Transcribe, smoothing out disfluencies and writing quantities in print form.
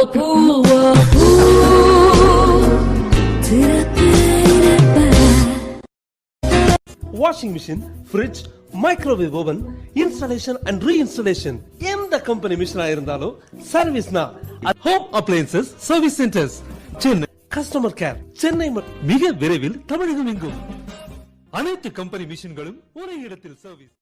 Whirlpool, washing machine, fridge, microwave oven, installation and reinstallation. எந்த company மிஷினா இருந்தாலும் சர்வீஸ்னா home appliances service centers Chennai. Customer care Chennai மிக விரைவில் தமிழகம் எங்கும். அனைத்து கம்பெனி மிஷின்களும் ஒரே இடத்தில் சர்வீஸ்.